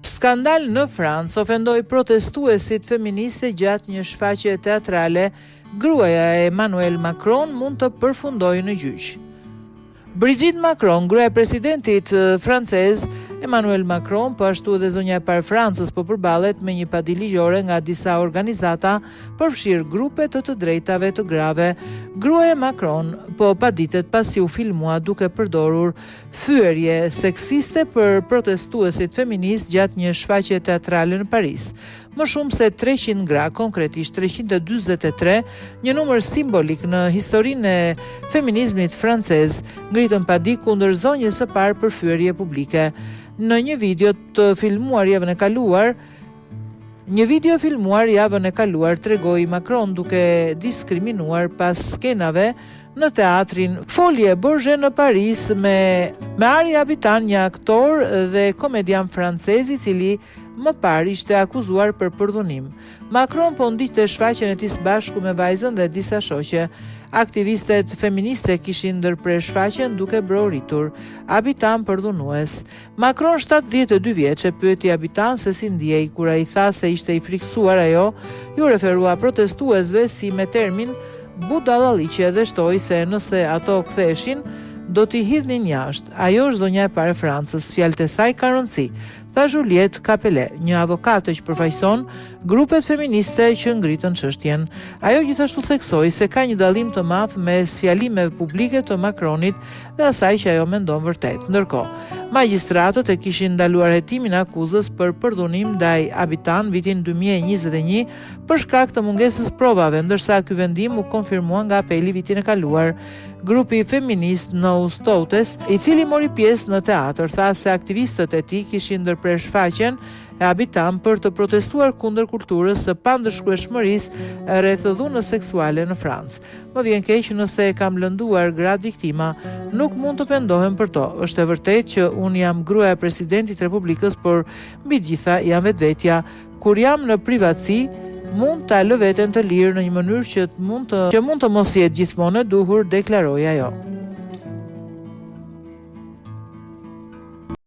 Skandal në Francë ofendoi protestuesit feministe gjatë një shfaqje teatrale. Gruaja e Emmanuel Macron mund të përfundojë në gjyq. Brigitte Macron, gruaja e presidentit francez Emmanuel Macron, po ashtu edhe zonja e parë Francës, po përballet me një padi ligjore nga disa organizata përfshirë grupe të drejtave të grave. Gruaja e Macron po paditet pasi u filmua duke përdorur fyerje seksiste për protestuesit feminist gjatë një shfaqje teatrale në Paris. Më shumë se 300 gra, konkretisht 343, një numër simbolik në historinë e feminizmit francez, ngritën padi kundër zonjës së parë për fyerje publike. Në një video filmuar javën e kaluar, tregoi Macron duke diskriminuar pas skenave në teatrin Folie Bourget në Paris me Ari Habitant, një aktor dhe komedian francez i cili më parë ishte akuzuar për përdhunim. Macron po ndiqte shfaqjen e tij së bashku me vajzën dhe disa shoqe. Aktivistet feministe kishin ndërprer shfaqjen duke broritur Habitant përdhunues. Macron 72 vjeç e pyeti Habitant se si ndjej kur ai tha se ishte i friksuar ajo, ju referua protestuesve si me termin budallaliqe dhe shtoi se nëse ato ktheheshin do t'i hidhnin jashtë. Ajo është zonja e parë e Francës, fjalët e saj ka rëndësi, tha Juliette Capellet, një avokate që përfaqëson grupet feministe që ngritën çështjen. Ajo gjithashtu theksoi se ka një dallim të madh mes fjalimeve publike të Macronit dhe asaj që ajo mendon vërtet. Ndërkohë, magjistratët e kishin ndaluar hetimin e akuzës për përdhunim ndaj Habitant vitin 2021 për shkak të mungesës provave, ndërsa ky vendim u konfirmua nga apeli vitin e kaluar. Grupi feminist No Stoutes, i cili mori pjesë në teatr, tha se aktivistët e tij kishin ndërprer shfaqjen e Habitant për të protestuar kundër kulturës së pandëshkrueshmërisë rreth dhunës seksuale në Francë. Më vjen keq nëse e kam lënduar gratë viktima, nuk mund të pendohem për to. Është e vërtetë që unë jam gruaja e presidentit Republikës, por mbi gjitha jam vetvetja. Kur jam në privatësi, mund ta lë veten të lirë në një mënyrë që mund të mos jetë gjithmonë e duhur, deklaroi ajo.